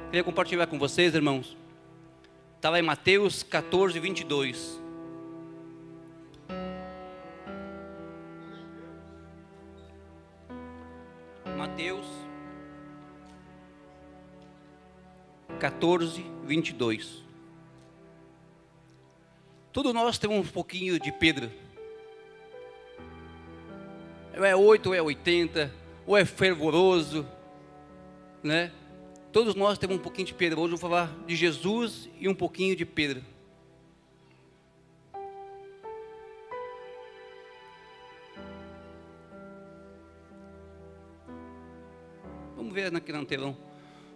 Queria compartilhar com vocês, irmãos. Está lá em Mateus 14, 22. Mateus 14, 22. Todos nós temos um pouquinho de Pedro. Ou é 8, ou é 80, ou é fervoroso, né? Todos nós temos um pouquinho de Pedro. Hoje eu vou falar de Jesus e um pouquinho de Pedro. Vamos ver aqui no telão.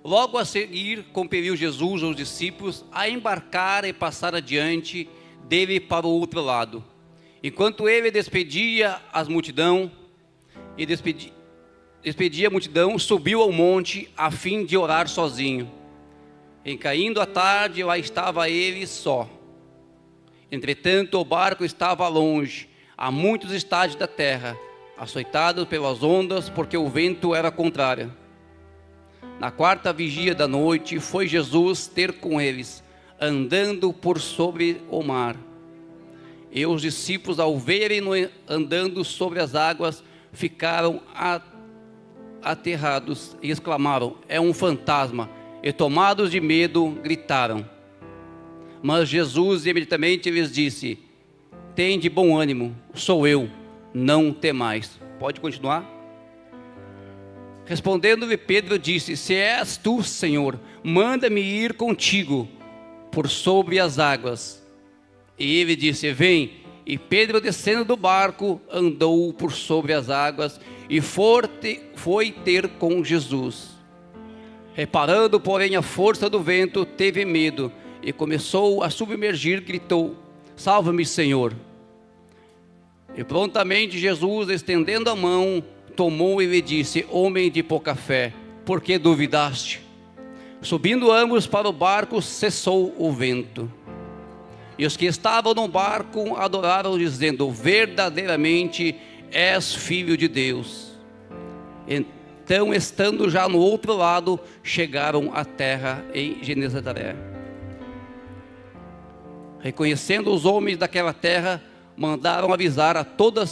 Logo a seguir, compeliu Jesus aos discípulos a embarcar e passar adiante dele para o outro lado. Enquanto ele despedia a multidão, subiu ao monte a fim de orar sozinho. Em caindo a tarde, lá estava ele só. Entretanto, o barco estava longe, a muitos estádios da terra, açoitado pelas ondas, porque o vento era contrário. Na quarta vigília da noite, foi Jesus ter com eles, andando por sobre o mar. E os discípulos, ao verem-no andando sobre as águas, ficaram aterrados e exclamaram: é um fantasma. E tomados de medo, gritaram. Mas Jesus imediatamente lhes disse: tende bom ânimo, sou eu, não temais. Pode continuar? Respondendo-lhe Pedro disse: se és tu, Senhor, manda-me ir contigo por sobre as águas. E ele disse: vem. E Pedro, descendo do barco, andou por sobre as águas e foi ter com Jesus. Reparando, porém, a força do vento, teve medo e começou a submergir, gritou: salva-me, Senhor. E prontamente Jesus, estendendo a mão, tomou e lhe disse: homem de pouca fé, por que duvidaste? Subindo ambos para o barco, cessou o vento. E os que estavam no barco adoraram, dizendo: verdadeiramente és filho de Deus. Então, estando já no outro lado, chegaram à terra em Genezaré. Reconhecendo os homens daquela terra, mandaram avisar a toda a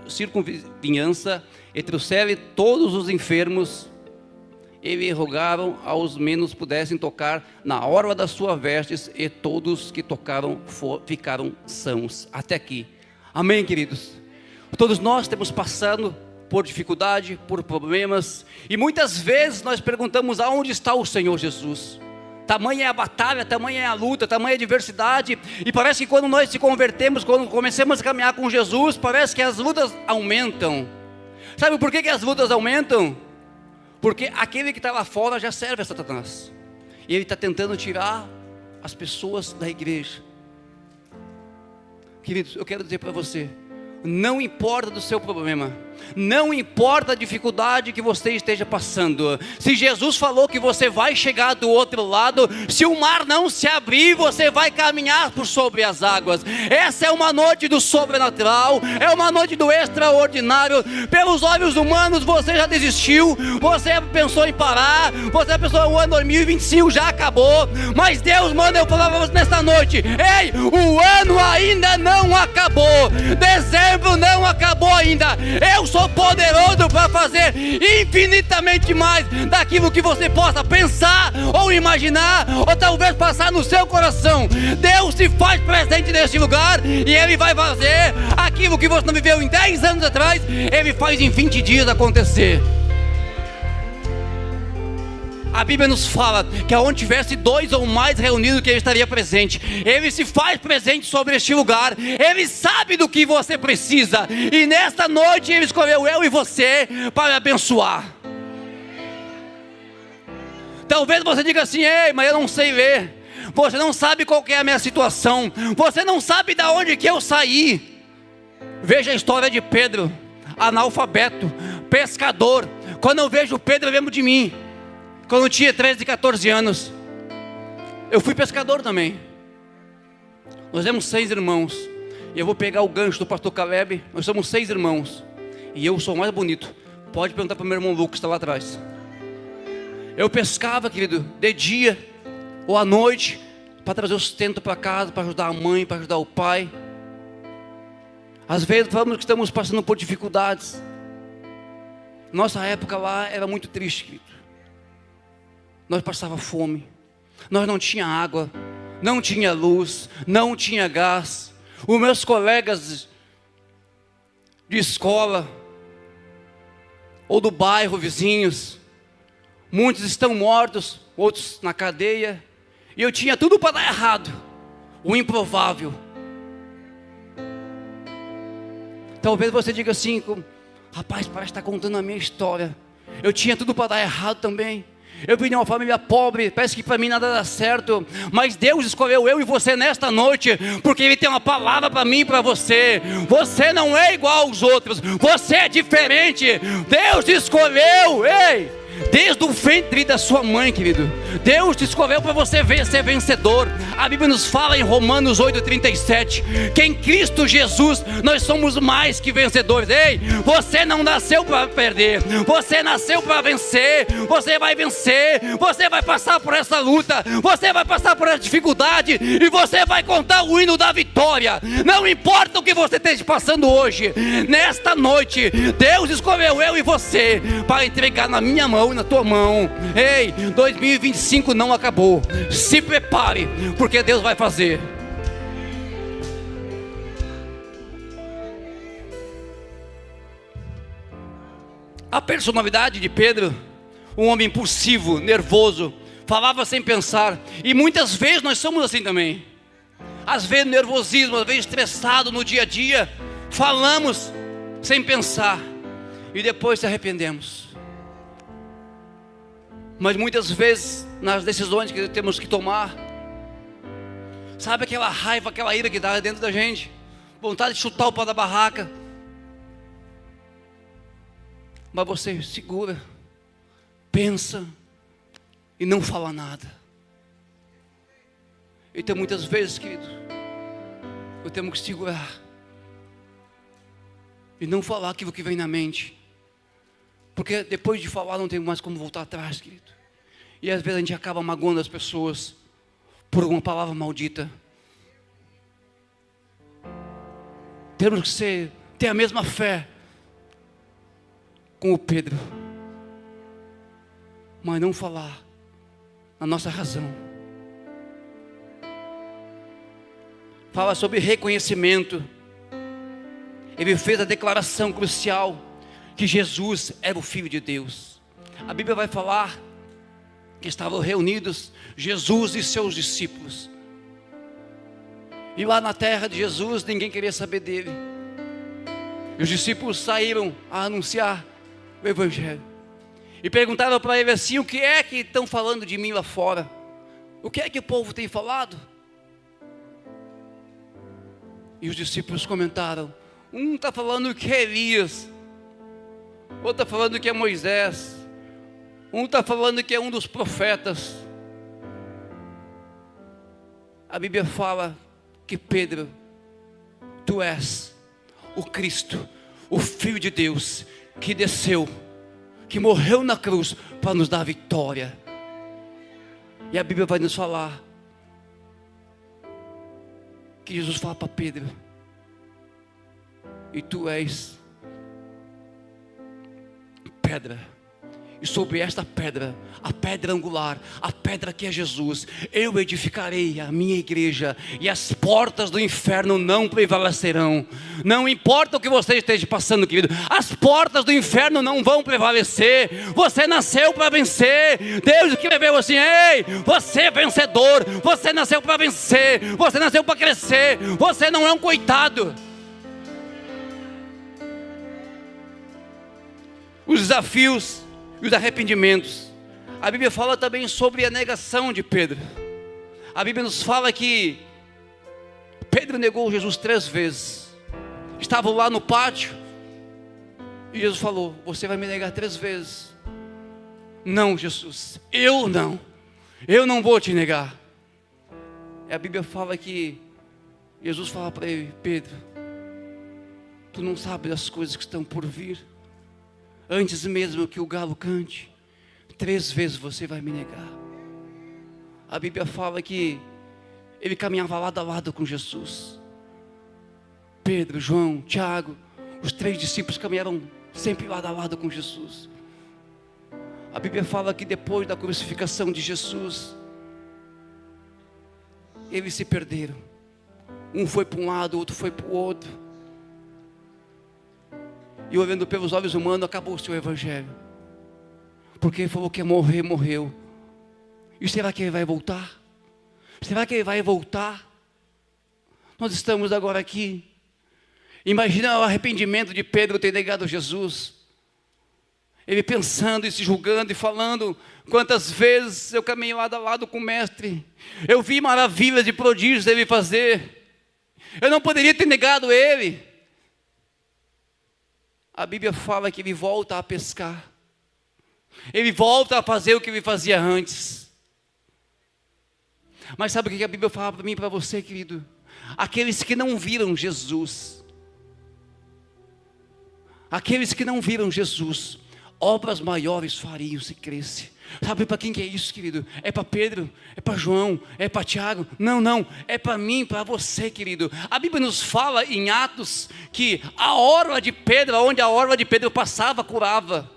circunvizinhança e trouxeram todos os enfermos e lhe rogaram aos menos pudessem tocar na orla das suas vestes, e todos que tocaram ficaram sãos. Até aqui. Amém, queridos? Todos nós temos passando por dificuldade, por problemas, e muitas vezes nós perguntamos: aonde está o Senhor Jesus? Tamanha é a batalha, tamanha é a luta, tamanha é a adversidade, e parece que quando nós se convertemos, quando começamos a caminhar com Jesus, parece que as lutas aumentam. Sabe por que as lutas aumentam? Porque aquele que está lá fora já serve a Satanás, e ele está tentando tirar as pessoas da igreja. Queridos, eu quero dizer para você: não importa do seu problema, não importa a dificuldade que você esteja passando, se Jesus falou que você vai chegar do outro lado, se o mar não se abrir, você vai caminhar por sobre as águas. Essa é uma noite do sobrenatural, é uma noite do extraordinário. Pelos olhos humanos você já desistiu, você pensou em parar, você pensou: o ano 2025 já acabou, mas Deus manda eu falar para você nesta noite: ei, o ano ainda não acabou, dezembro não acabou ainda. Eu sou poderoso para fazer infinitamente mais daquilo que você possa pensar ou imaginar, ou talvez passar no seu coração. Deus se faz presente neste lugar, e Ele vai fazer aquilo que você não viveu em 10 anos atrás, Ele faz em 20 dias acontecer. A Bíblia nos fala que aonde tivesse 2 ou mais reunidos, que Ele estaria presente. Ele se faz presente sobre este lugar. Ele sabe do que você precisa, e nesta noite Ele escolheu eu e você para abençoar. Talvez você diga assim: ei, mas eu não sei ler. Você não sabe qual que é a minha situação, você não sabe de onde que eu saí. Veja a história de Pedro, analfabeto, pescador. Quando eu vejo Pedro, eu lembro de mim. Quando eu tinha 13, 14 anos, eu fui pescador também. Nós temos 6 irmãos, e eu vou pegar o gancho do pastor Caleb. Nós somos 6 irmãos, e eu sou o mais bonito. Pode perguntar para o meu irmão Lucas, que está lá atrás. Eu pescava, querido, de dia ou à noite, para trazer o sustento para casa, para ajudar a mãe, para ajudar o pai. Às vezes falamos que estamos passando por dificuldades. Nossa época lá era muito triste, querido. Nós passava fome, nós não tinha água, não tinha luz, não tinha gás. Os meus colegas de escola ou do bairro, vizinhos, muitos estão mortos, outros na cadeia. E eu tinha tudo para dar errado, o improvável. Talvez você diga assim, rapaz, parece que está contando a minha história. Eu tinha tudo para dar errado também. Eu vim de uma família pobre, parece que para mim nada dá certo. Mas Deus escolheu eu e você nesta noite, porque Ele tem uma palavra para mim e para você. Você não é igual aos outros, você é diferente. Deus te escolheu, ei! Desde o ventre da sua mãe, querido, Deus te escolheu para você ser vencedor. A Bíblia nos fala em Romanos 8,37 que em Cristo Jesus nós somos mais que vencedores. Ei, você não nasceu para perder, você nasceu para vencer. Você vai vencer, você vai passar por essa luta, você vai passar por essa dificuldade e você vai contar o hino da vitória. Não importa o que você esteja passando hoje, nesta noite Deus escolheu eu e você para entregar na minha mão e na tua mão. Ei, 2025 não acabou. Se prepare, porque Deus vai fazer. A personalidade de Pedro, um homem impulsivo, nervoso, falava sem pensar. E muitas vezes nós somos assim também. Às vezes nervosismo, às vezes estressado no dia a dia, falamos sem pensar e depois se arrependemos. Mas muitas vezes, nas decisões que temos que tomar, sabe aquela raiva, aquela ira que dá dentro da gente, vontade de chutar o pau da barraca, mas você segura, pensa e não fala nada. Então muitas vezes, querido, eu tenho que segurar e não falar aquilo que vem na mente, porque depois de falar não tem mais como voltar atrás, querido. E às vezes a gente acaba magoando as pessoas por uma palavra maldita. Temos que ter a mesma fé com o Pedro, mas não falar a nossa razão. Fala sobre reconhecimento. Ele fez a declaração crucial que Jesus era o Filho de Deus. A Bíblia vai falar que estavam reunidos Jesus e seus discípulos. E lá na terra de Jesus ninguém queria saber dele. E os discípulos saíram a anunciar o Evangelho. E perguntaram para ele assim: o que é que estão falando de mim lá fora? O que é que o povo tem falado? E os discípulos comentaram: um está falando que é Elias, outro está falando que é Moisés, um está falando que é um dos profetas. A Bíblia fala que Pedro, tu és o Cristo, o Filho de Deus, que desceu, que morreu na cruz para nos dar a vitória. E a Bíblia vai nos falar que Jesus fala para Pedro: e tu és pedra, e sobre esta pedra, a pedra angular, a pedra que é Jesus, eu edificarei a minha igreja, e as portas do inferno não prevalecerão. Não importa o que você esteja passando, querido, as portas do inferno não vão prevalecer. Você nasceu para vencer. Deus escreveu assim: ei, você é vencedor, você nasceu para vencer, você nasceu para crescer, você não é um coitado. Os desafios e os arrependimentos. A Bíblia fala também sobre a negação de Pedro. A Bíblia nos fala que Pedro negou Jesus 3 vezes. Estavam lá no pátio e Jesus falou: você vai me negar 3 vezes. Não, Jesus, eu não vou te negar. E a Bíblia fala que Jesus fala para ele: Pedro, tu não sabes as coisas que estão por vir. Antes mesmo que o galo cante, 3 vezes você vai me negar. A Bíblia fala que ele caminhava lado a lado com Jesus. Pedro, João, Tiago, os 3 discípulos caminharam sempre lado a lado com Jesus. A Bíblia fala que depois da crucificação de Jesus, eles se perderam. Um foi para um lado, o outro foi para o outro. E olhando pelos olhos humanos, acabou o seu evangelho. Porque ele falou que ia morrer, morreu. E será que ele vai voltar? Será que ele vai voltar? Nós estamos agora aqui. Imagina o arrependimento de Pedro ter negado Jesus. Ele pensando e se julgando e falando: quantas vezes eu caminhei lado a lado com o mestre. Eu vi maravilhas e prodígios ele fazer. Eu não poderia ter negado ele. A Bíblia fala que ele volta a pescar. Ele volta a fazer o que ele fazia antes. Mas sabe o que a Bíblia fala para mim e para você, querido? Aqueles que não viram Jesus, aqueles que não viram Jesus, obras maiores fariam se cresce. Sabe para quem que é isso, querido? É para Pedro, é para João, é para Tiago? Não, não, é para mim, para você, querido. A Bíblia nos fala em Atos que a orla de Pedro, onde a orla de Pedro passava, curava.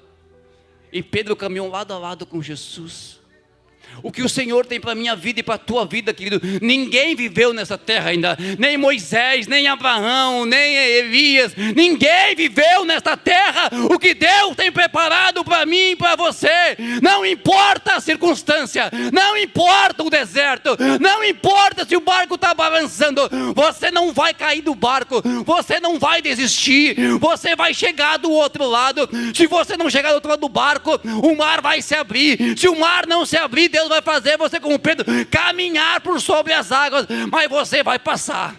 E Pedro caminhou lado a lado com Jesus. O que o Senhor tem para a minha vida e para a tua vida, querido, ninguém viveu nessa terra ainda, nem Moisés, nem Abraão, nem Elias, ninguém viveu nesta terra o que Deus tem preparado para mim e para você. Não importa a circunstância, não importa o deserto, não importa se o barco está balançando, você não vai cair do barco, você não vai desistir, você vai chegar do outro lado. Se você não chegar do outro lado do barco, o mar vai se abrir. Se o mar não se abrir, Deus vai fazer você, como Pedro, caminhar por sobre as águas, mas você vai passar.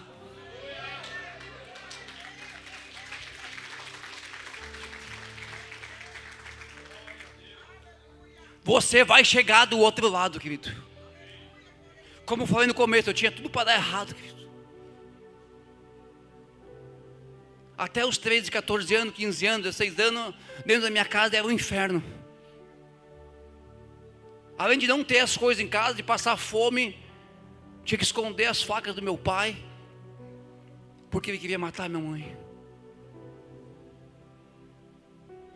Você vai chegar do outro lado, querido. Como eu falei no começo, eu tinha tudo para dar errado, querido. Até os 13, 14 anos, 15 anos, 16 anos, dentro da minha casa era um inferno. Além de não ter as coisas em casa, de passar fome, tinha que esconder as facas do meu pai, porque ele queria matar minha mãe.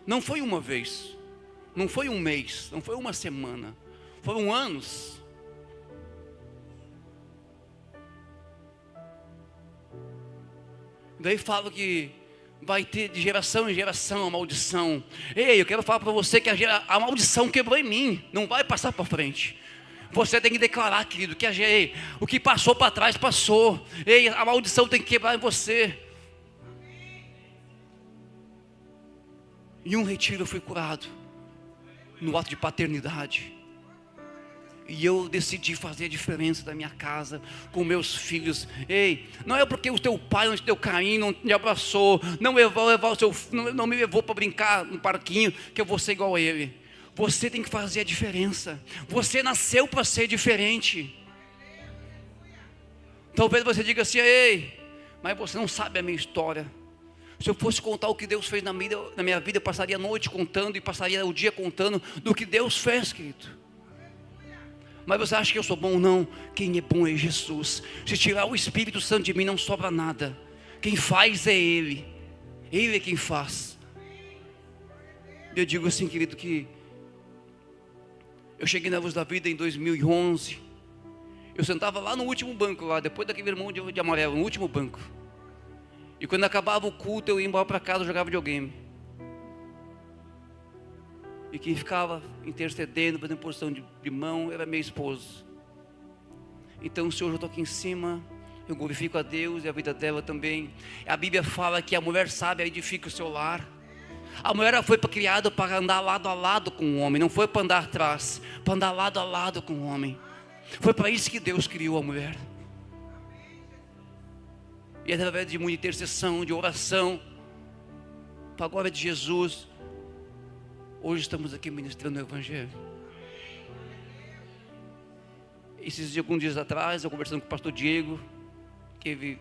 Não foi uma vez, não foi um mês, não foi uma semana, foram anos. Daí falo que vai ter de geração em geração a maldição. Ei, eu quero falar para você que a maldição quebrou em mim, não vai passar para frente. Você tem que declarar, querido, que o que passou para trás, passou. Ei, a maldição tem que quebrar em você. Em um retiro eu fui curado, no ato de paternidade. E eu decidi fazer a diferença da minha casa, com meus filhos. Ei, não é porque o teu pai não te deu carinho, não te abraçou, não me levou para brincar no parquinho, que eu vou ser igual a ele. Você tem que fazer a diferença. Você nasceu para ser diferente. Talvez você diga assim: ei, mas você não sabe a minha história. Se eu fosse contar o que Deus fez na minha vida, eu passaria a noite contando e passaria o dia contando do que Deus fez, querido. Mas você acha que eu sou bom? Não. Quem é bom é Jesus. Se tirar o Espírito Santo de mim, não sobra nada. Quem faz é Ele. Ele é quem faz. Eu digo assim, querido, que eu cheguei na Luz da Vida em 2011. Eu sentava lá no último banco, lá depois daquele irmão de amarelo, no último banco. E quando acabava o culto, eu ia embora para casa, jogava videogame. E quem ficava intercedendo, fazendo posição de mão, era minha esposa. Então, se hoje eu estou aqui em cima, eu glorifico a Deus e a vida dela também. A Bíblia fala que a mulher sábia edifica o seu lar. A mulher foi criada para andar lado a lado com o homem, não foi para andar atrás, para andar lado a lado com o homem. Foi para isso que Deus criou a mulher. E através de muita intercessão, de oração, para a glória de Jesus, hoje estamos aqui ministrando o Evangelho. Alguns dias atrás, eu conversando com o pastor Diego, que ele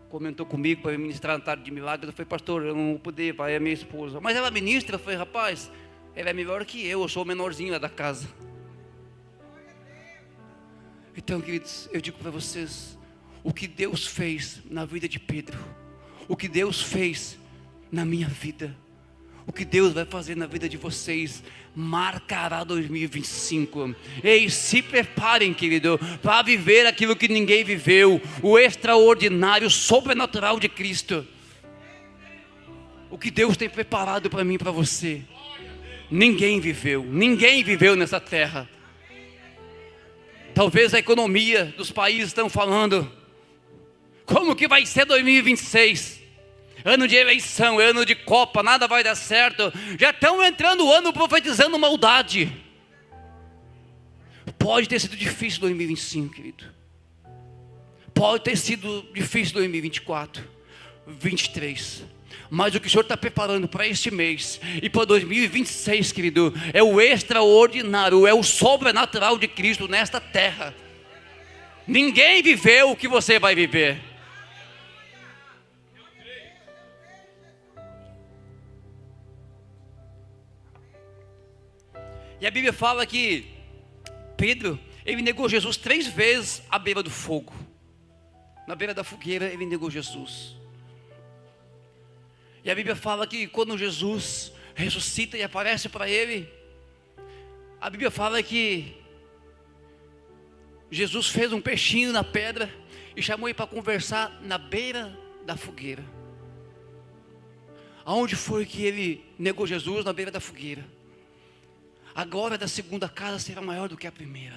comentou comigo para ministrar na tarde de milagres. Eu falei: pastor, eu não vou poder, vai, é minha esposa. Mas ela ministra. Eu falei: rapaz, Ele é melhor que eu sou o menorzinho lá da casa. Então, queridos, eu digo para vocês, o que Deus fez na vida de Pedro, o que Deus fez na minha vida, o que Deus vai fazer na vida de vocês, marcará 2025. Ei, se preparem, querido, para viver aquilo que ninguém viveu, o extraordinário, sobrenatural de Cristo. O que Deus tem preparado para mim e para você, ninguém viveu nessa terra. Talvez a economia dos países estão falando, como que vai ser 2026? Ano de eleição, ano de Copa, nada vai dar certo. Já estão entrando o ano profetizando maldade. Pode ter sido difícil 2025, querido. Pode ter sido difícil 2024, 23. Mas o que o Senhor está preparando para este mês e para 2026, querido, é o extraordinário, é o sobrenatural de Cristo nesta terra. Ninguém viveu o que você vai viver. E a Bíblia fala que Pedro, ele negou Jesus 3 vezes à beira do fogo. Na beira da fogueira ele negou Jesus. E a Bíblia fala que quando Jesus ressuscita e aparece para ele, a Bíblia fala que Jesus fez um peixinho na pedra e chamou ele para conversar na beira da fogueira. Aonde foi que ele negou Jesus? Na beira da fogueira. A glória da segunda casa será maior do que a primeira.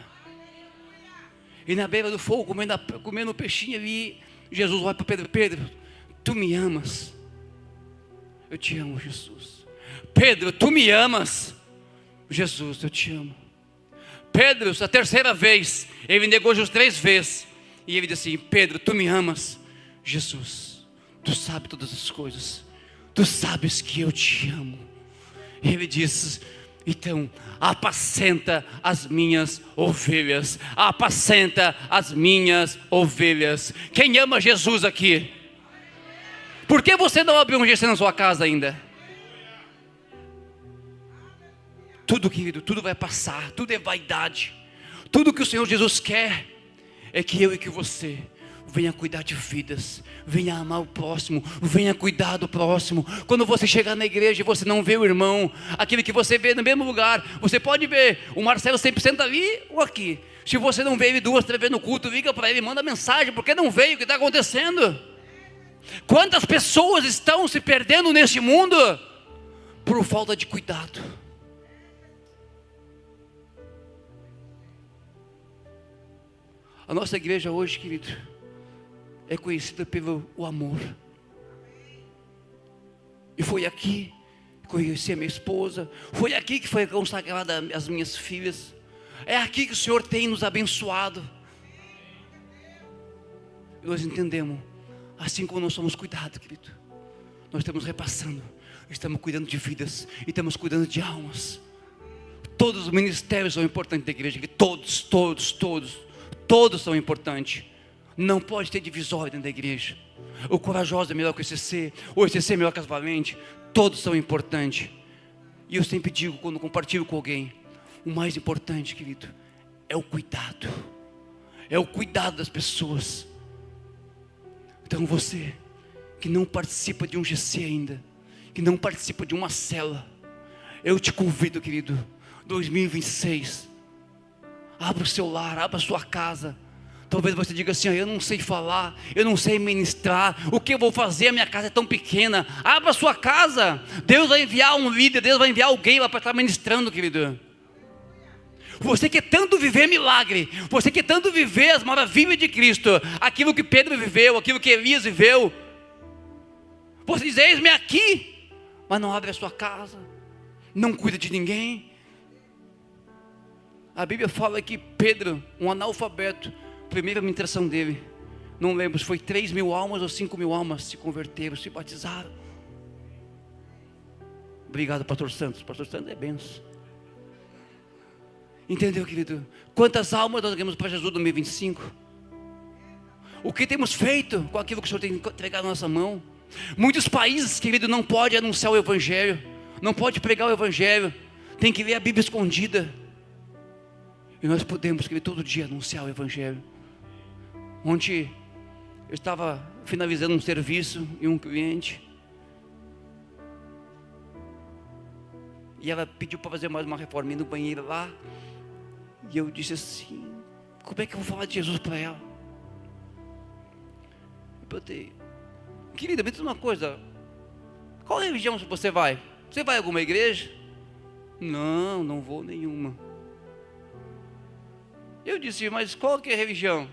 E na beira do fogo, comendo o peixinho ali, Jesus olha para Pedro: Pedro, tu me amas? Eu te amo, Jesus. Pedro, tu me amas? Jesus, eu te amo. Pedro, a terceira vez, ele negou Jesus 3 vezes. E ele disse assim: Pedro, tu me amas? Jesus, tu sabes todas as coisas. Tu sabes que eu te amo. E ele disse: então, apacenta as minhas ovelhas. Apacenta as minhas ovelhas. Quem ama Jesus aqui? Por que você não abriu um GC na sua casa ainda? Tudo, querido, tudo vai passar. Tudo é vaidade. Tudo que o Senhor Jesus quer é que eu e que você venha cuidar de vidas, venha amar o próximo, venha cuidar do próximo. Quando você chegar na igreja e você não vê o irmão, aquele que você vê no mesmo lugar, você pode ver o Marcelo sempre senta ali ou aqui. Se você não vê ele 2, 3 vezes no culto, liga para ele, manda mensagem: porque não veio, o que está acontecendo? Quantas pessoas estão se perdendo neste mundo por falta de cuidado? A nossa igreja hoje, querido, é conhecida pelo amor. E foi aqui que conheci a minha esposa. Foi aqui que foi consagrada as minhas filhas. É aqui que o Senhor tem nos abençoado. E nós entendemos, assim como nós somos cuidados, querido, nós estamos repassando, estamos cuidando de vidas, e estamos cuidando de almas. Todos os ministérios são importantes da igreja, todos são importantes. Não pode ter divisória dentro da igreja. O corajoso é melhor que o ECC, o ECC é melhor que as valentes. Todos são importantes. E eu sempre digo, quando compartilho com alguém, o mais importante, querido, é o cuidado. É o cuidado das pessoas. Então você que não participa de um GC ainda, que não participa de uma célula, eu te convido, querido, 2026, abra o seu lar, abra a sua casa. Talvez você diga assim: eu não sei falar, eu não sei ministrar, o que eu vou fazer? A minha casa é tão pequena. Abra a sua casa. Deus vai enviar um líder, Deus vai enviar alguém lá para estar ministrando, querido. Você quer tanto viver milagre, você quer tanto viver as maravilhas de Cristo, aquilo que Pedro viveu, aquilo que Elias viveu. Você diz: eis-me aqui, mas não abre a sua casa, não cuida de ninguém. A Bíblia fala que Pedro, um analfabeto, primeira ministração dele, não lembro se foi 3.000 almas ou 5.000 almas se converteram, se batizaram. Obrigado, pastor Santos é benção. Entendeu, querido? Quantas almas nós ganhamos para Jesus no 2025? O que temos feito com aquilo que o Senhor tem entregado na nossa mão? Muitos países, querido, não podem anunciar o Evangelho, não pode pregar o Evangelho. tem que ler a Bíblia escondida. E nós podemos, querido, todo dia anunciar o Evangelho. Ontem eu estava finalizando um serviço e um cliente, e ela pediu para fazer mais uma reforma no banheiro lá. E eu disse assim: como é que eu vou falar de Jesus para ela? Eu perguntei: querida, me diz uma coisa, qual religião você vai? Você vai a alguma igreja? Não, não vou nenhuma. Eu disse: mas qual que é a religião?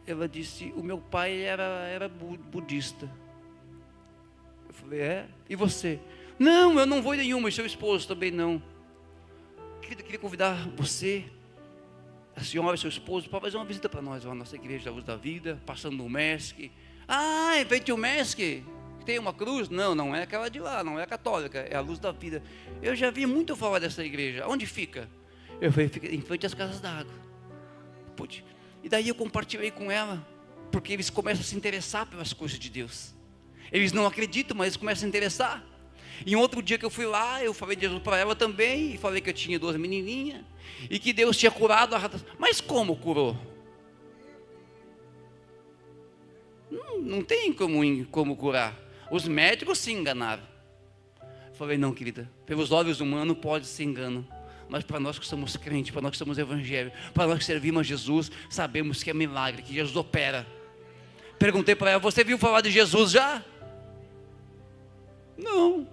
Ela disse: o meu pai era budista. Eu falei: é? E você? Não, eu não vou nenhuma, e seu esposo também não. Queria convidar você, a senhora e seu esposo, para fazer uma visita para nós, a nossa igreja da Luz da Vida, passando no MESC. Ah, em frente ao MESC tem uma cruz? Não, não é aquela de lá, não é católica, é a Luz da Vida. Eu já vi muito falar dessa igreja. Onde fica? Eu falei: fica em frente às casas d'água. Putz. E daí eu compartilhei com ela, porque eles começam a se interessar pelas coisas de Deus. Eles não acreditam, mas eles começam a se interessar. E um outro dia que eu fui lá, eu falei de Jesus para ela também, e falei que eu tinha 2 menininhas, e que Deus tinha curado a rata. Mas como curou? Não tem como curar. Os médicos se enganaram. Eu falei: não, querida, pelos olhos humanos pode ser engano, mas para nós que somos crentes, para nós que somos evangélicos, para nós que servimos a Jesus, sabemos que é milagre, que Jesus opera. Perguntei para ela: você viu falar de Jesus já? Não.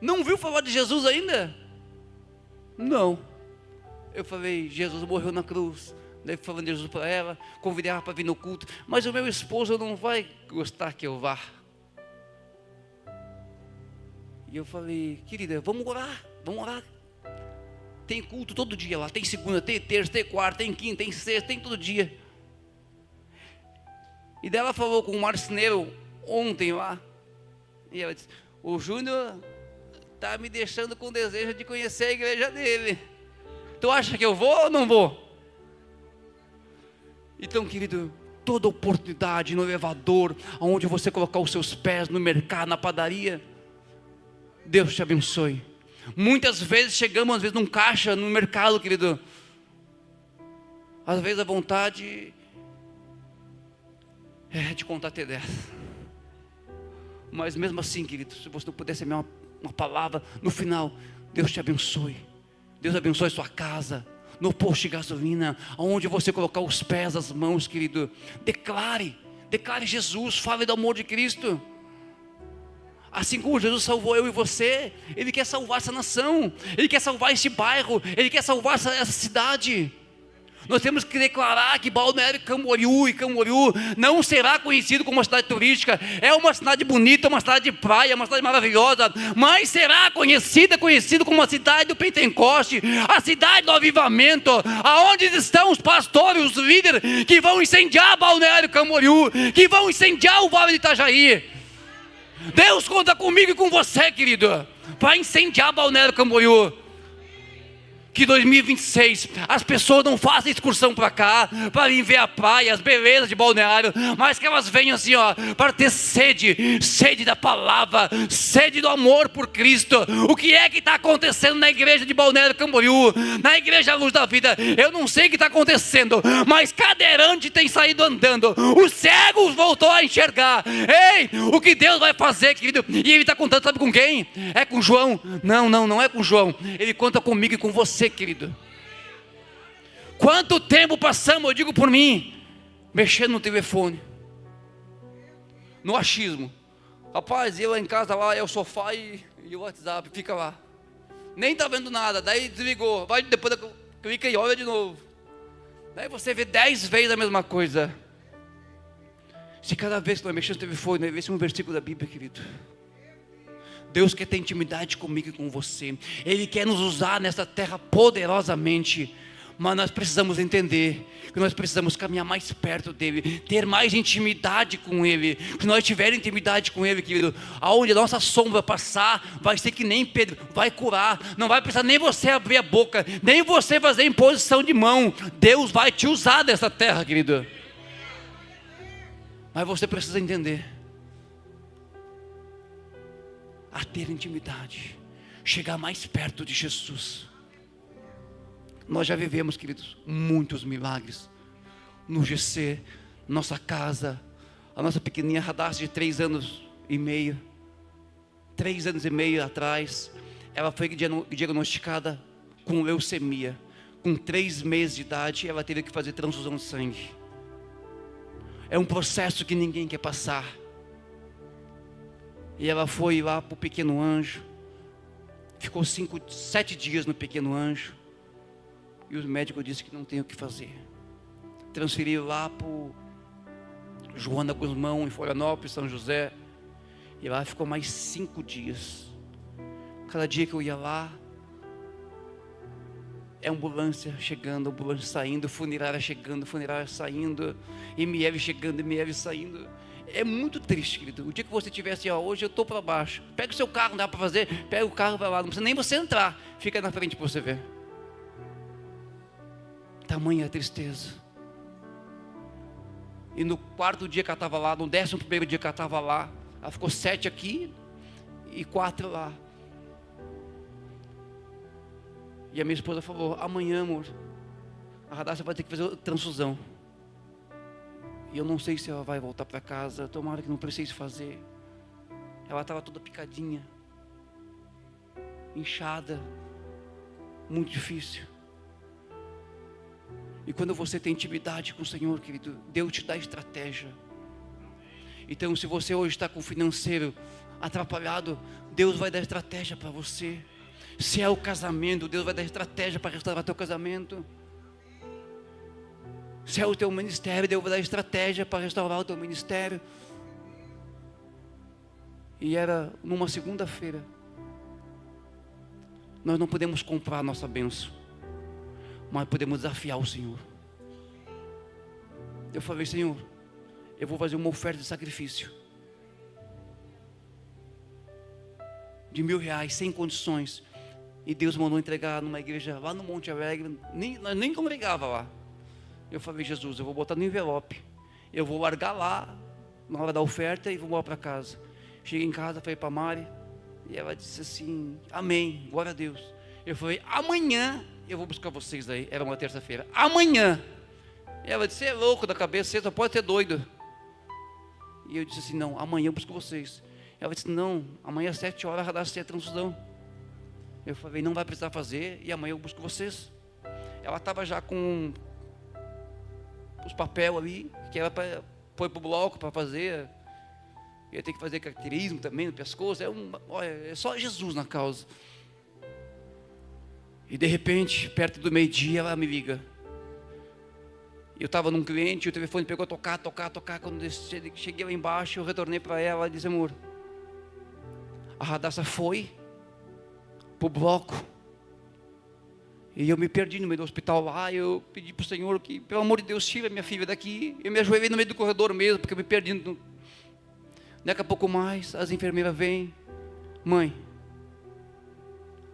Não viu falar de Jesus ainda? Não. Eu falei: Jesus morreu na cruz. Daí falando de Jesus para ela, convidei ela para vir no culto. Mas o meu esposo não vai gostar que eu vá. E eu falei: querida, vamos orar. Tem culto todo dia lá, tem segunda, tem terça, tem quarta, tem quinta, tem sexta, tem todo dia. E daí ela falou com o marceneiro ontem lá, e ela disse: o Júnior está me deixando com desejo de conhecer a igreja dele. Tu acha que eu vou ou não vou? Então, querido, toda oportunidade no elevador, aonde você colocar os seus pés, no mercado, na padaria, Deus te abençoe. Muitas vezes chegamos, às vezes, num caixa, no mercado, querido, às vezes a vontade é de contar até 10. Mas mesmo assim, querido, se você não pudesse me dar uma palavra no final: Deus te abençoe. Deus abençoe sua casa, no posto de gasolina, aonde você colocar os pés, as mãos, querido. Declare Jesus, fale do amor de Cristo. Assim como Jesus salvou eu e você, Ele quer salvar essa nação, Ele quer salvar este bairro, Ele quer salvar essa cidade. Nós temos que declarar que Balneário Camboriú não será conhecido como uma cidade turística. É uma cidade bonita, uma cidade de praia, uma cidade maravilhosa, mas será conhecido como uma cidade do Pentecoste, a cidade do avivamento, aonde estão os pastores, os líderes que vão incendiar Balneário Camboriú, que vão incendiar o Vale de Itajaí. Deus conta comigo e com você, querido, para incendiar Balneário Camboriú. Que 2026 as pessoas não façam excursão para cá, para vir ver a praia, as belezas de Balneário, mas que elas venham assim, para ter sede da palavra, sede do amor por Cristo. O que é que está acontecendo na igreja de Balneário Camboriú, na igreja Luz da Vida? Eu não sei o que está acontecendo, mas cadeirante tem saído andando, os cegos voltou a enxergar. Ei, o que Deus vai fazer, querido? E Ele está contando, sabe com quem? É com João? Não é com João. Ele conta comigo e com você, querido. Quanto tempo passamos, eu digo por mim, mexendo no telefone, no achismo. Rapaz, eu lá em casa, lá é o sofá e o WhatsApp, fica lá, nem tá vendo nada, daí desligou, vai depois, clica e olha de novo, daí você vê 10 vezes a mesma coisa. Se cada vez que nós mexemos no telefone, nós vemos um versículo da Bíblia, querido. Deus quer ter intimidade comigo e com você. Ele quer nos usar nessa terra poderosamente. Mas nós precisamos entender que nós precisamos caminhar mais perto dEle, ter mais intimidade com Ele. Se nós tivermos intimidade com Ele, querido, aonde a nossa sombra passar, vai ser que nem Pedro, vai curar. Não vai precisar nem você abrir a boca, nem você fazer imposição de mão. Deus vai te usar nessa terra, querido. Mas você precisa entender, a ter intimidade. chegar mais perto de Jesus. Nós já vivemos, queridos, muitos milagres. No GC, nossa casa, a nossa pequenininha Radassa de 3 anos e meio. 3 anos e meio atrás, ela foi diagnosticada com leucemia. Com 3 meses de idade, ela teve que fazer transfusão de sangue. É um processo que ninguém quer passar. E ela foi lá para o Pequeno Anjo. Ficou 7 dias no Pequeno Anjo. E os médicos disseram que não tem o que fazer. Transferiram lá para Joana Guzmão, em Florianópolis, São José. E lá ficou mais 5 dias. Cada dia que eu ia lá, é ambulância chegando, ambulância saindo, funerária chegando, funerária saindo, ML chegando, ML saindo. É muito triste, querido. O dia que você estiver assim, ó, hoje eu estou para baixo, pega o seu carro, não dá para fazer, pega o carro, vai lá, não precisa nem você entrar, fica na frente para você ver. Tamanha tristeza. E no 4º dia que ela estava lá, no 11º dia que ela estava lá, ela ficou 7 aqui e 4 lá. E a minha esposa falou: amanhã, amor, a Radassa vai ter que fazer transfusão. E eu não sei se ela vai voltar para casa. Tomara que não precise fazer. Ela estava toda picadinha, inchada, muito difícil. E quando você tem intimidade com o Senhor, querido, Deus te dá estratégia. Então, se você hoje está com o financeiro atrapalhado, Deus vai dar estratégia para você. Se é o casamento, Deus vai dar estratégia para restaurar teu casamento. Se é o teu ministério, Deus vai dar estratégia para restaurar o teu ministério. E era numa segunda-feira. Nós não podemos comprar a nossa bênção, mas podemos desafiar o Senhor. Eu falei: Senhor, eu vou fazer uma oferta de sacrifício de R$1.000, sem condições. E Deus mandou entregar numa igreja lá no Monte Alegre. Nós nem congregava lá. Eu falei: Jesus, eu vou botar no envelope, eu vou largar lá na hora da oferta e vou embora para casa. Cheguei em casa, falei para a Mari, e ela disse assim: amém, glória a Deus. Eu falei: amanhã eu vou buscar vocês aí. Era uma terça-feira. Amanhã. Ela disse: você é louco da cabeça, você só pode ser doido. E eu disse assim: não, amanhã eu busco vocês. Ela disse: não, amanhã às 7 horas vai dar a transfusão. Eu falei: não vai precisar fazer, e amanhã eu busco vocês. Ela estava já com os papéis ali, que ela foi para o bloco para fazer. Ia ter que fazer caracterismo também no pescoço. Olha, é só Jesus na causa. E de repente, perto do meio-dia, ela me liga. Eu estava num cliente, o telefone pegou a tocar. Quando eu cheguei lá embaixo, eu retornei para ela e disse: amor, a Radassa foi para o bloco. E eu me perdi no meio do hospital lá. Eu pedi para o Senhor que, pelo amor de Deus, tira minha filha daqui. Eu me ajoelhei no meio do corredor mesmo, porque eu me perdi. Daqui a pouco mais, as enfermeiras vêm: mãe,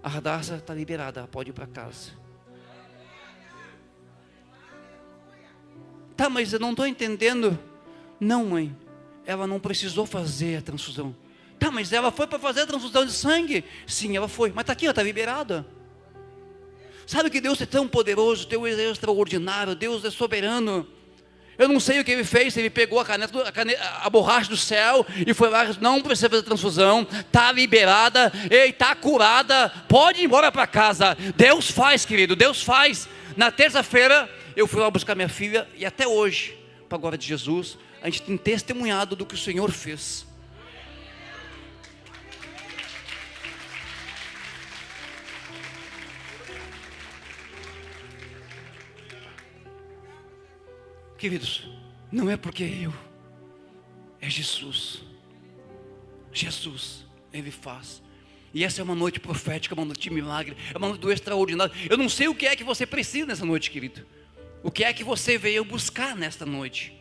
a Radassa está liberada, ela pode ir para casa. Tá, mas eu não estou entendendo. Não, mãe, ela não precisou fazer a transfusão. Tá, mas ela foi para fazer a transfusão de sangue. Sim, ela foi, mas está aqui, ela está liberada. Sabe que Deus é tão poderoso, Deus é extraordinário, Deus é soberano. Eu não sei o que ele fez, ele pegou a borracha do céu e foi lá: não precisa fazer transfusão, está liberada, está curada, pode ir embora para casa. Deus faz, querido, Deus faz. Na terça-feira eu fui lá buscar minha filha, e até hoje, para a glória de Jesus, a gente tem testemunhado do que o Senhor fez. Queridos, não é porque é Jesus. Jesus, Ele faz. E essa é uma noite profética, uma noite de milagre, é uma noite do extraordinário. Eu não sei o que é que você precisa nessa noite, querido. O que é que você veio buscar nesta noite?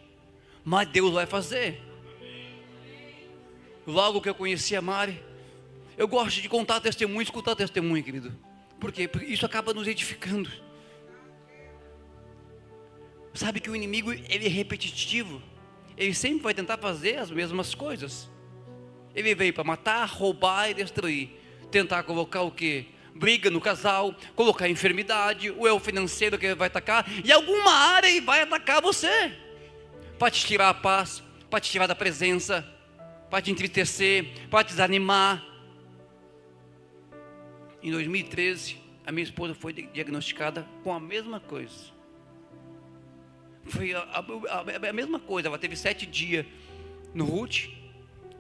Mas Deus vai fazer. Logo que eu conheci a Mari, eu gosto de contar testemunho, escutar testemunho, querido. Por quê? Porque isso acaba nos edificando. Sabe que o inimigo, ele é repetitivo. Ele sempre vai tentar fazer as mesmas coisas. Ele veio para matar, roubar e destruir. tentar colocar o quê? Briga no casal, colocar enfermidade, ou é o financeiro que vai atacar, e alguma área ele vai atacar você, para te tirar a paz, para te tirar da presença, para te entristecer, para te desanimar. Em 2013, a minha esposa foi diagnosticada com a mesma coisa. Foi a mesma coisa. Ela teve 7 dias no Ruth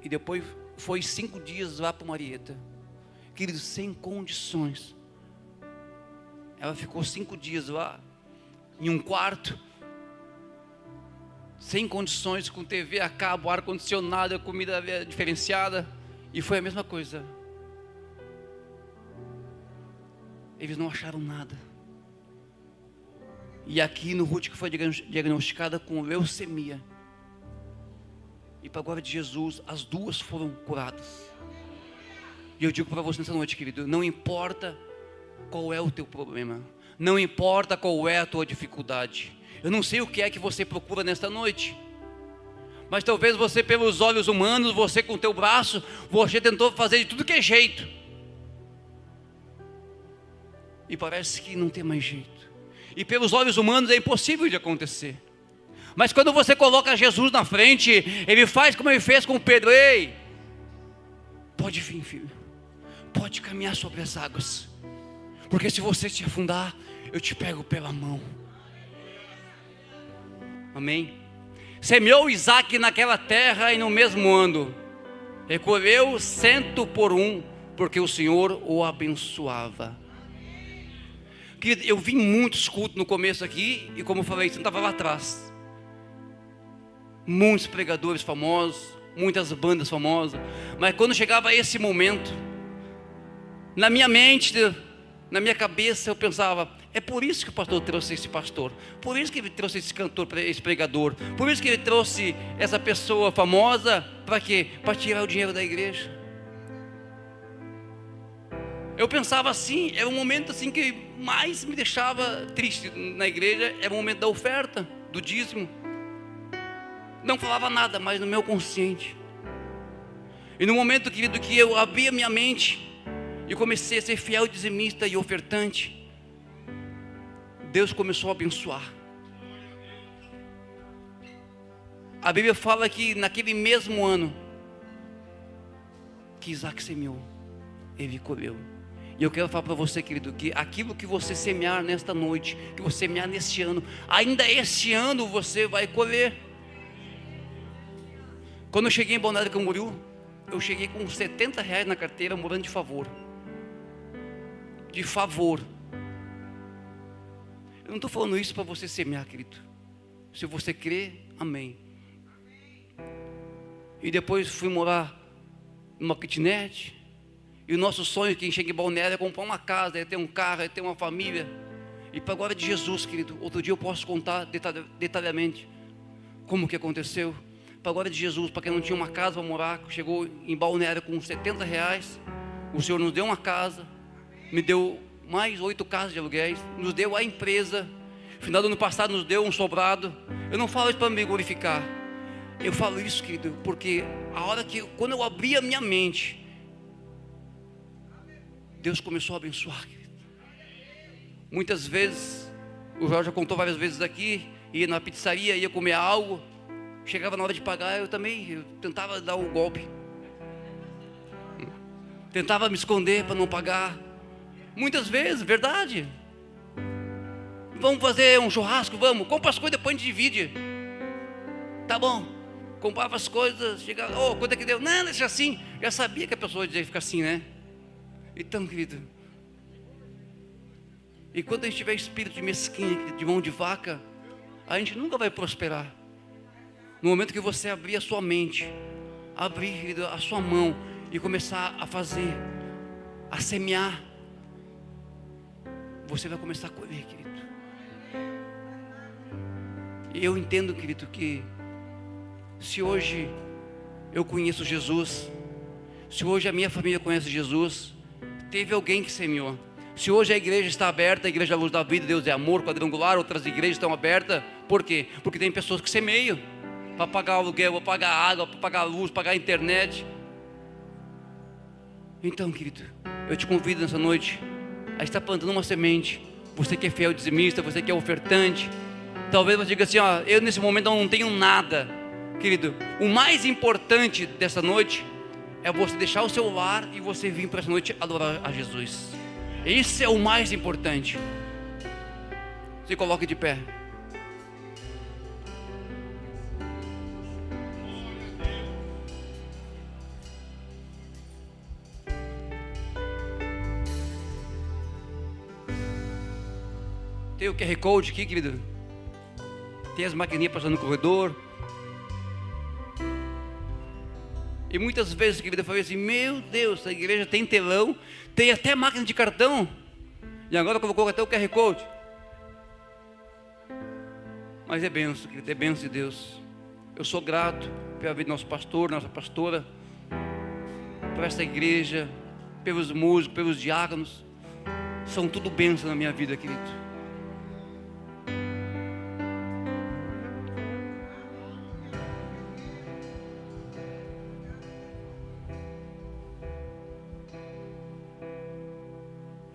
e depois foi 5 dias lá para Marieta. Queridos, sem condições. Ela ficou 5 dias lá, em um quarto, sem condições, com TV a cabo, ar-condicionado, comida diferenciada, e foi a mesma coisa. Eles não acharam nada. E aqui no Ruth que foi diagnosticada com leucemia. E para a glória de Jesus, as duas foram curadas. E eu digo para você nessa noite, querido, não importa qual é o teu problema, não importa qual é a tua dificuldade. Eu não sei o que é que você procura nesta noite, mas talvez você, pelos olhos humanos, você com o teu braço, você tentou fazer de tudo que é jeito, e parece que não tem mais jeito, e pelos olhos humanos é impossível de acontecer. Mas quando você coloca Jesus na frente, Ele faz como Ele fez com Pedro. Ei, pode vir, filho, pode caminhar sobre as águas, porque se você se afundar, eu te pego pela mão. Amém? Semeou Isaac naquela terra e no mesmo ano recolheu 100 por 1, porque o Senhor o abençoava. Eu vi muitos cultos no começo aqui, e como eu falei, você não estava lá atrás. Muitos pregadores famosos, muitas bandas famosas, mas quando chegava esse momento, na minha mente, na minha cabeça, eu pensava: é por isso que o pastor trouxe esse pastor, por isso que ele trouxe esse cantor, esse pregador, por isso que ele trouxe essa pessoa famosa, para quê? Para tirar o dinheiro da igreja. Eu pensava assim, era um momento assim que mais me deixava triste na igreja, era o momento da oferta, do dízimo. Não falava nada, mas no meu consciente. E no momento, querido, que eu abri a minha mente e comecei a ser fiel dizimista e ofertante, Deus começou a abençoar. A Bíblia fala que naquele mesmo ano que Isaac semeou, ele colheu. E eu quero falar para você, querido, que aquilo que você semear nesta noite, que você semear neste ano, ainda este ano você vai colher. Quando eu cheguei em Balneário Camboriú, eu cheguei com R$70 na carteira, morando de favor. De favor. Eu não estou falando isso para você semear, querido. Se você crê, amém. E depois fui morar numa kitnet. E o nosso sonho, quem chega em Balneário, é comprar uma casa, é ter um carro, é ter uma família. E para a glória de Jesus, querido, outro dia eu posso contar detalhadamente como que aconteceu. Para a glória de Jesus, para quem não tinha uma casa para morar, chegou em Balneário com R$70. O Senhor nos deu uma casa, me deu mais 8 casas de aluguéis, nos deu a empresa. No final do ano passado nos deu um sobrado. Eu não falo isso para me glorificar, eu falo isso, querido, porque a hora que, quando eu abri a minha mente, Deus começou a abençoar, querido. Muitas vezes, o Jorge já contou várias vezes aqui, ia na pizzaria, ia comer algo, chegava na hora de pagar, eu tentava dar um golpe, tentava me esconder para não pagar. Muitas vezes, verdade. Vamos fazer um churrasco, vamos, compra as coisas, depois a gente divide. Tá bom, comprava as coisas, chegava, quanto é que deu? Não, deixa assim. Já sabia que a pessoa ia ficar assim, né? Então, querido, e quando a gente tiver espírito de mesquinha, de mão de vaca, a gente nunca vai prosperar. No momento que você abrir a sua mente, abrir, querido, a sua mão e começar a fazer, a semear, você vai começar a colher, querido. E eu entendo, querido, que se hoje eu conheço Jesus, se hoje a minha família conhece Jesus, teve alguém que semeou. Se hoje a igreja está aberta, a igreja Luz da Vida, Deus é Amor, Quadrangular, outras igrejas estão abertas, por quê? Porque tem pessoas que semeiam, para pagar aluguel, para pagar água, para pagar luz, para pagar internet. Então, querido, Eu te convido nessa noite a estar plantando uma semente. Você que é fiel dizimista, você que é ofertante, talvez você diga assim, eu nesse momento não tenho nada. Querido, o mais importante dessa noite é você deixar o seu lar e você vir para essa noite adorar a Jesus. Esse é o mais importante. Se coloque de pé. Tem o QR Code aqui, querido. Tem as maquininhas passando no corredor. E muitas vezes, querido, eu falei assim, meu Deus, a igreja tem telão, tem até máquina de cartão. E agora colocou até o QR Code. Mas é bênção, querido, é bênção de Deus. Eu sou grato pela vida do nosso pastor, nossa pastora, por essa igreja, pelos músicos, pelos diáconos. São tudo bênção na minha vida, querido.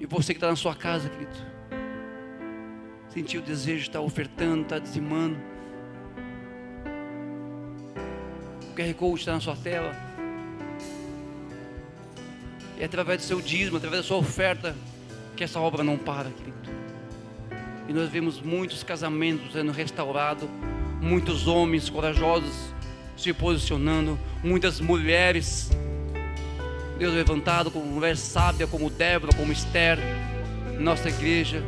E você que está na sua casa, querido, sentiu o desejo de estar ofertando, estar dizimando. O QR Code está na sua tela. E é através do seu dízimo, através da sua oferta, que essa obra não para, querido. E nós vemos muitos casamentos sendo restaurados, muitos homens corajosos se posicionando, muitas mulheres Deus levantado como mulher sábia, como Débora, como Esther, nossa igreja.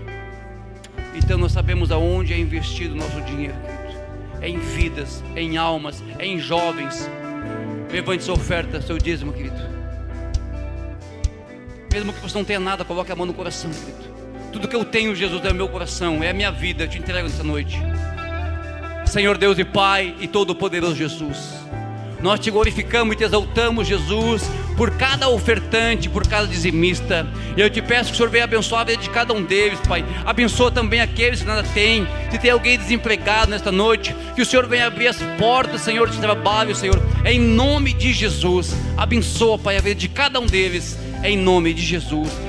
Então nós sabemos aonde é investido o nosso dinheiro, querido. É em vidas, é em almas, é em jovens. Levante sua oferta, seu dízimo, querido. Mesmo que você não tenha nada, coloque a mão no coração, querido. Tudo que eu tenho, Jesus, é o meu coração, é a minha vida, eu te entrego nessa noite. Senhor Deus e Pai e Todo-Poderoso Jesus, nós te glorificamos e te exaltamos, Jesus, por cada ofertante, por cada dizimista. Eu te peço que o Senhor venha abençoar a vida de cada um deles, Pai. Abençoa também aqueles que nada têm. Se tem alguém desempregado nesta noite, que o Senhor venha abrir as portas, Senhor, de trabalho, Senhor, em nome de Jesus. Abençoa, Pai, a vida de cada um deles, em nome de Jesus.